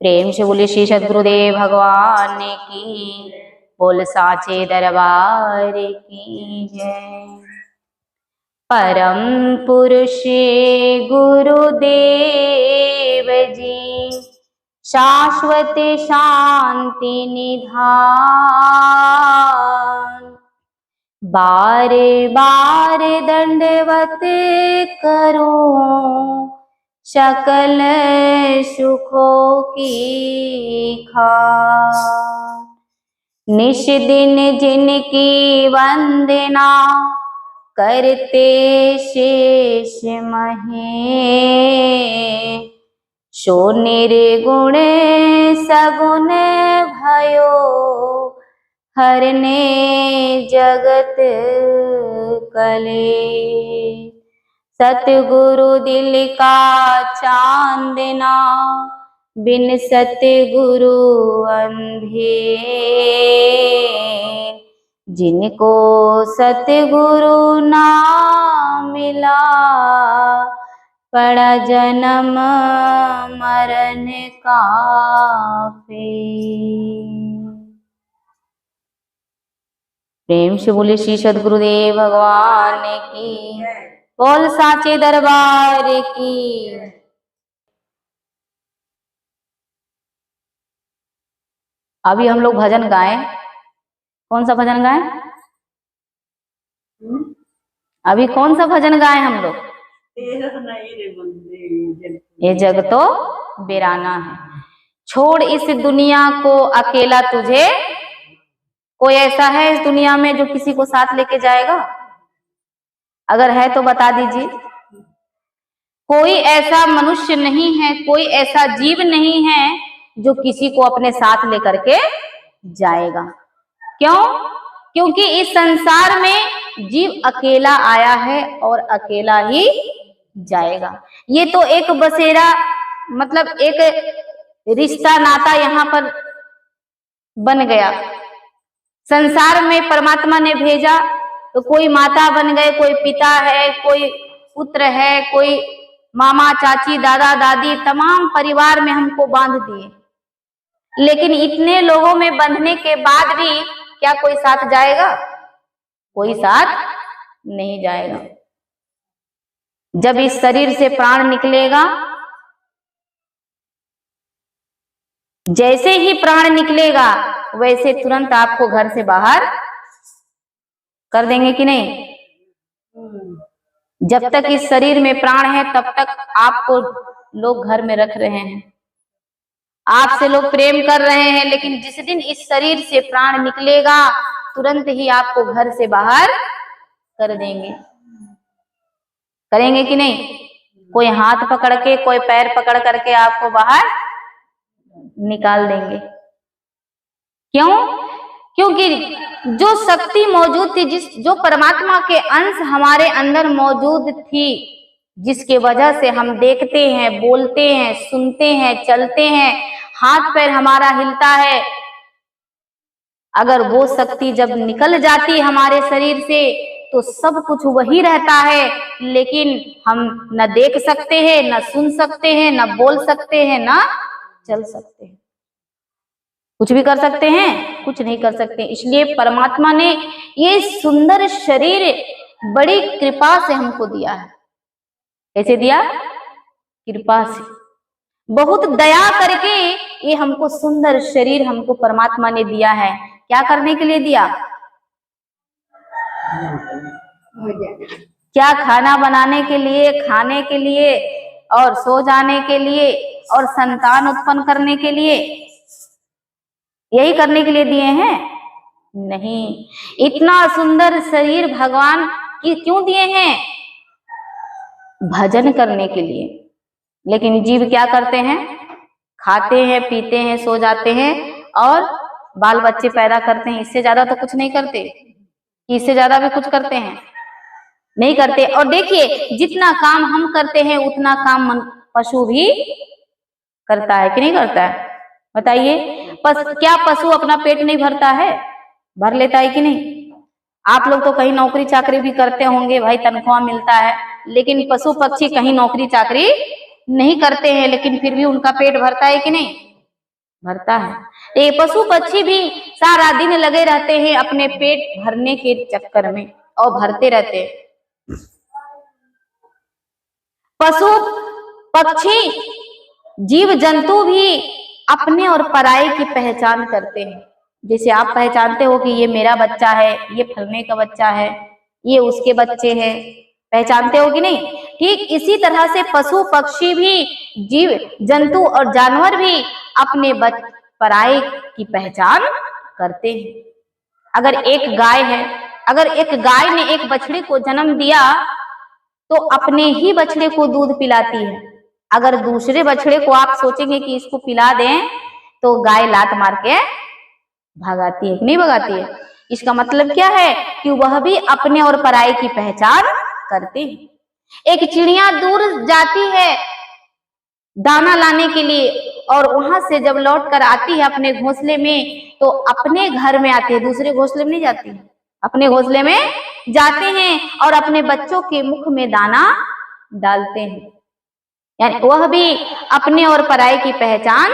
प्रेम से बोले श्री सद्गुरुदेव भगवान की, बोल साचे दरबार की जय। परम पुरुष गुरुदेव जी, शाश्वत शांति निधान, बार बार दंडवत करूं सकल सुखों की खान। निश दिन जिनकी वंदना करते शेष महे, सो निर्गुण सगुण भयो हरने जगत कले। सतगुरु दिल का चांदना, बिन सतगुरु अंधे। जिनको सतगुरु ना मिला, पड़ा जन्म मरण का फेर। प्रेम से बोले श्री सद्गुरुदेव भगवान की, बोल साचे दरबार की। अभी हम लोग भजन गाएं। कौन सा भजन गाएं? अभी कौन सा भजन गाएं हम लोग? ये जग तो वीराना है, छोड़ इस दुनिया को अकेला तुझे। कोई ऐसा है इस दुनिया में जो किसी को साथ लेके जाएगा? अगर है तो बता दीजिए। कोई ऐसा मनुष्य नहीं है, कोई ऐसा जीव नहीं है जो किसी को अपने साथ लेकर के जाएगा। क्यों? क्योंकि इस संसार में जीव अकेला आया है और अकेला ही जाएगा। ये तो एक बसेरा, मतलब एक रिश्ता नाता यहाँ पर बन गया। संसार में परमात्मा ने भेजा तो कोई माता बन गए, कोई पिता है, कोई पुत्र है, कोई मामा चाची दादा दादी, तमाम परिवार में हमको बांध दिए। लेकिन इतने लोगों में बंधने के बाद भी क्या कोई साथ जाएगा? कोई साथ नहीं जाएगा। जब इस शरीर से प्राण निकलेगा, जैसे ही प्राण निकलेगा वैसे तुरंत आपको घर से बाहर कर देंगे कि नहीं? जब तक इस शरीर में प्राण है तब तक आपको लोग घर में रख रहे हैं, आपसे लोग प्रेम कर रहे हैं। लेकिन जिस दिन इस शरीर से प्राण निकलेगा तुरंत ही आपको घर से बाहर कर देंगे। करेंगे कि नहीं? कोई हाथ पकड़ के, कोई पैर पकड़ करके आपको बाहर निकाल देंगे। क्यों? क्योंकि जो शक्ति मौजूद थी, जो परमात्मा के अंश हमारे अंदर मौजूद थी, जिसके वजह से हम देखते हैं, बोलते हैं, सुनते हैं, चलते हैं, हाथ पैर हमारा हिलता है, अगर वो शक्ति जब निकल जाती हमारे शरीर से तो सब कुछ वही रहता है, लेकिन हम न देख सकते हैं, न सुन सकते हैं, न बोल सकते हैं, न चल सकते हैं। कुछ भी कर सकते हैं? कुछ नहीं कर सकते। इसलिए परमात्मा ने ये सुंदर शरीर बड़ी कृपा से हमको दिया है। कैसे दिया? कृपा से, बहुत दया करके ये हमको सुंदर शरीर हमको परमात्मा ने दिया है। क्या करने के लिए दिया? क्या? खाना बनाने के लिए, खाने के लिए, और सो जाने के लिए, और संतान उत्पन्न करने के लिए, यही करने के लिए दिए हैं? नहीं। इतना सुंदर शरीर भगवान की क्यों दिए हैं? भजन करने के लिए। लेकिन जीव क्या करते हैं? खाते हैं, पीते हैं, सो जाते हैं और बाल बच्चे पैदा करते हैं। इससे ज्यादा तो कुछ नहीं करते। इससे ज्यादा भी कुछ करते हैं? नहीं करते। और देखिए, जितना काम हम करते हैं उतना काम पशु भी करता है कि नहीं करता है? बताइए। क्या पशु अपना पेट नहीं भरता है? भर लेता है कि नहीं? आप लोग तो कहीं नौकरी चाकरी भी करते होंगे, भाई तनख्वाह मिलता है, लेकिन पशु पक्षी कहीं नौकरी चाकरी नहीं करते हैं, लेकिन फिर भी उनका पेट भरता है कि नहीं? भरता है। ये पशु पक्षी भी सारा दिन लगे रहते हैं अपने पेट भरने के चक्कर में और भरते रहते हैं। पशु पक्षी जीव जंतु भी अपने और पराये की पहचान करते हैं। जैसे आप पहचानते हो कि ये मेरा बच्चा है, ये फलने का बच्चा है, ये उसके बच्चे हैं, पहचानते हो कि नहीं? ठीक इसी तरह से पशु पक्षी भी, जीव जंतु और जानवर भी अपने पराये की पहचान करते हैं। अगर एक गाय है, अगर एक गाय ने एक बछड़े को जन्म दिया तो अपने ही बछड़े को दूध पिलाती है। अगर दूसरे बछड़े को आप सोचेंगे कि इसको पिला दें तो गाय लात मार के भगाती है कि नहीं भगाती है? इसका मतलब क्या है कि वह भी अपने और पराये की पहचान करते हैं। एक चिड़िया दूर जाती है दाना लाने के लिए और वहां से जब लौट कर आती है अपने घोंसले में तो अपने घर में आती है, दूसरे घोंसले में नहीं जाती, अपने घोंसले में जाते हैं और अपने बच्चों के मुख में दाना डालते हैं। यानी वह भी अपने और पराये की पहचान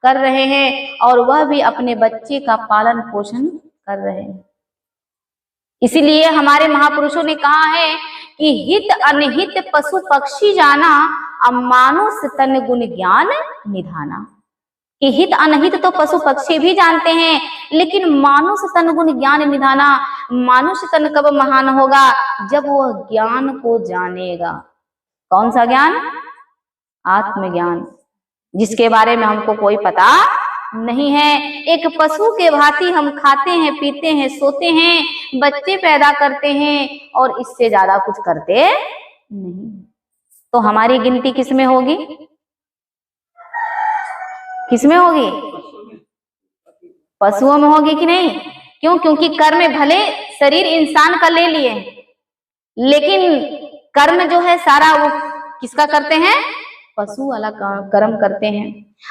कर रहे हैं और वह भी अपने बच्चे का पालन पोषण कर रहे हैं। इसीलिए हमारे महापुरुषों ने कहा है कि हित अनहित पशु पक्षी जाना, अमानुष तन गुण ज्ञान निधाना। कि हित अनहित तो पशु पक्षी भी जानते हैं, लेकिन मानुष तन गुण ज्ञान निधाना, मानुष तन कब महान होगा? जब वह ज्ञान को जानेगा। कौन सा ज्ञान? आत्मज्ञान, जिसके बारे में हमको कोई पता नहीं है। एक पशु के भांति हम खाते हैं, पीते हैं, सोते हैं, बच्चे पैदा करते हैं और इससे ज्यादा कुछ करते नहीं। तो हमारी गिनती किसमें होगी? किसमें होगी? पशुओं में होगी कि नहीं? क्यों? क्योंकि कर्म भले शरीर इंसान का ले लिए, लेकिन कर्म जो है सारा वो किसका करते हैं? पशु वाला कर्म करते हैं।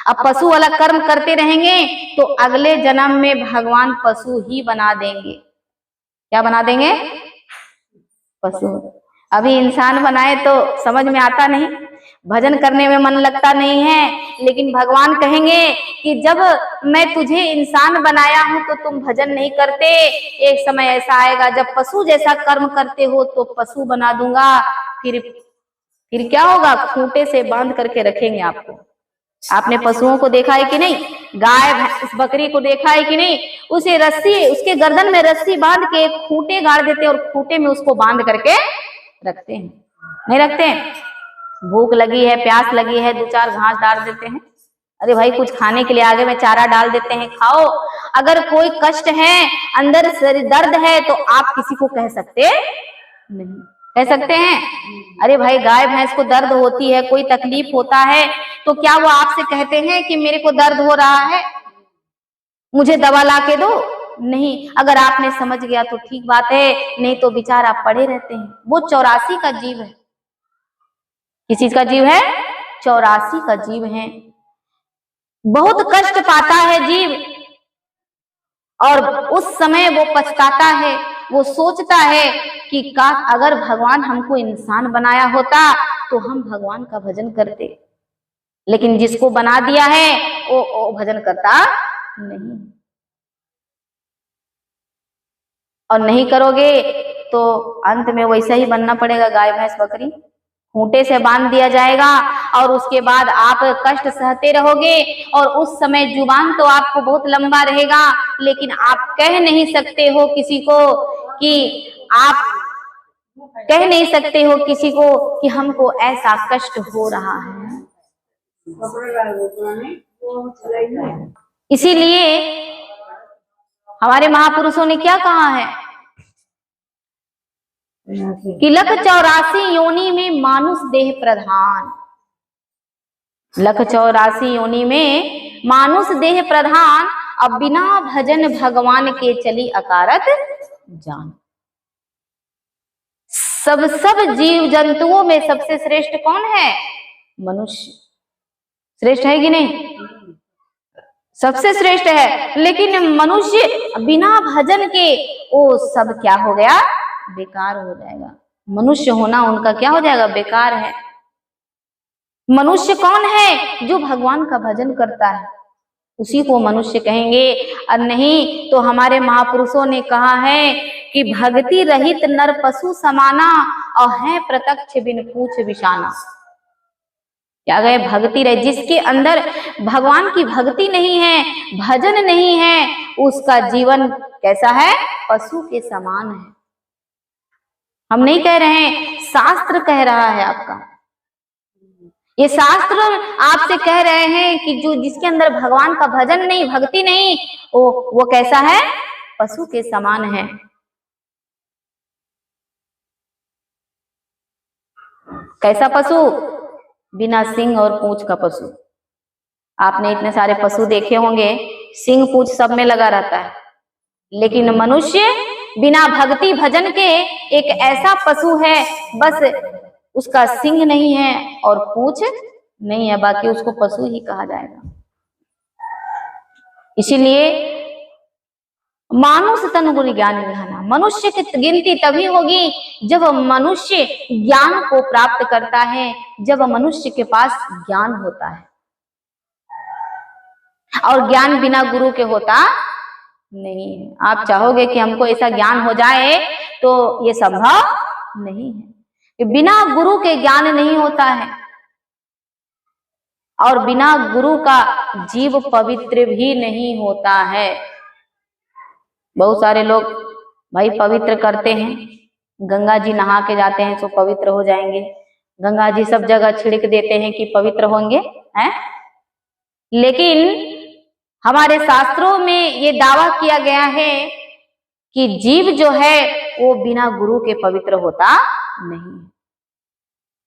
अब पशु वाला कर्म करते रहेंगे तो अगले जन्म में भगवान पशु ही बना देंगे। क्या बना देंगे? पशु। अभी इंसान बनाए तो समझ में आता नहीं, भजन करने में मन लगता नहीं है, लेकिन भगवान कहेंगे कि जब मैं तुझे इंसान बनाया हूं तो तुम भजन नहीं करते, एक समय ऐसा आएगा जब पशु जैसा कर्म करते हो तो पशु बना दूंगा। फिर क्या होगा? खूंटे से बांध करके रखेंगे आपको। आपने पशुओं को देखा है कि नहीं? गाय भैंस बकरी को देखा है कि नहीं? उसे रस्सी, उसके गर्दन में रस्सी बांध के खूंटे गाड़ देते हैं और खूंटे में उसको बांध करके रखते हैं, नहीं रखते हैं? भूख लगी है, प्यास लगी है, 2-4 घास डाल देते हैं। अरे भाई कुछ खाने के लिए आगे में चारा डाल देते हैं, खाओ। अगर कोई कष्ट है, अंदर दर्द है तो आप किसी को कह सकते नहीं, कह सकते हैं? अरे भाई गाय भैंस को दर्द होती है, कोई तकलीफ होता है तो क्या वो आपसे कहते हैं कि मेरे को दर्द हो रहा है, मुझे दवा ला के दो? नहीं। अगर आपने समझ गया तो ठीक बात है, नहीं तो बेचारा पड़े रहते हैं। वो 84 का जीव है। किस चीज का जीव है? 84 का जीव है। बहुत कष्ट पाता है जीव और उस समय वो पछताता है, वो सोचता है कि काश अगर भगवान हमको इंसान बनाया होता तो हम भगवान का भजन करते, लेकिन जिसको बना दिया है वो भजन करता नहीं। और नहीं करोगे तो अंत में वैसा ही बनना पड़ेगा, गाय भैंस बकरी। खूंटे से बांध दिया जाएगा और उसके बाद आप कष्ट सहते रहोगे और उस समय जुबान तो आपको बहुत लंबा रहेगा, लेकिन आप कह नहीं सकते हो किसी को कि आप कह नहीं सकते हो किसी को कि हमको ऐसा कष्ट हो रहा है। इसीलिए हमारे महापुरुषों ने क्या कहा है कि लख 84 योनि में मानुष देह प्रधान। लख 84 योनि में मानुष देह प्रधान, अब बिना भजन भगवान के चली अकारत जान। सब जीव जंतुओं में सबसे श्रेष्ठ कौन है? मनुष्य। श्रेष्ठ है कि नहीं? सबसे श्रेष्ठ है। लेकिन मनुष्य बिना भजन के वो सब क्या हो गया? बेकार हो जाएगा। मनुष्य होना उनका क्या हो जाएगा? बेकार है। मनुष्य कौन है? जो भगवान का भजन करता है। उसी को मनुष्य कहेंगे। और नहीं तो हमारे महापुरुषों ने कहा है कि भक्ति रहित नर पशु समाना, और है प्रत्यक्ष बिन पूछ विषाना। क्या गए? भक्ति रहे, जिसके अंदर भगवान की भक्ति नहीं है, भजन नहीं है, उसका जीवन कैसा है? पशु के समान है। हम नहीं कह रहे हैं, शास्त्र कह रहा है आपका। ये शास्त्र आपसे कह रहे हैं कि जो जिसके अंदर भगवान का भजन नहीं, भक्ति नहीं, वो कैसा है? पशु के समान है। कैसा पशु? बिना सिंग और पूंछ का पशु। आपने इतने सारे पशु देखे होंगे, सिंग पूंछ सब में लगा रहता है, लेकिन मनुष्य बिना भक्ति भजन के एक ऐसा पशु है, बस उसका सिंग नहीं है और पूंछ नहीं है, बाकी उसको पशु ही कहा जाएगा। इसीलिए मानुष तन गुरु ज्ञान विधाना, मनुष्य की गिनती तभी होगी जब मनुष्य ज्ञान को प्राप्त करता है, जब मनुष्य के पास ज्ञान होता है। और ज्ञान बिना गुरु के होता नहीं है। आप चाहोगे कि हमको ऐसा ज्ञान हो जाए, तो ये संभव नहीं है। बिना गुरु के ज्ञान नहीं होता है, और बिना गुरु का जीव पवित्र भी नहीं होता है। बहुत सारे लोग भाई पवित्र करते हैं, गंगा जी नहा के जाते हैं तो पवित्र हो जाएंगे, गंगा जी सब जगह छिड़क देते हैं कि पवित्र होंगे, हैं? लेकिन हमारे शास्त्रों में ये दावा किया गया है कि जीव जो है वो बिना गुरु के पवित्र होता नहीं।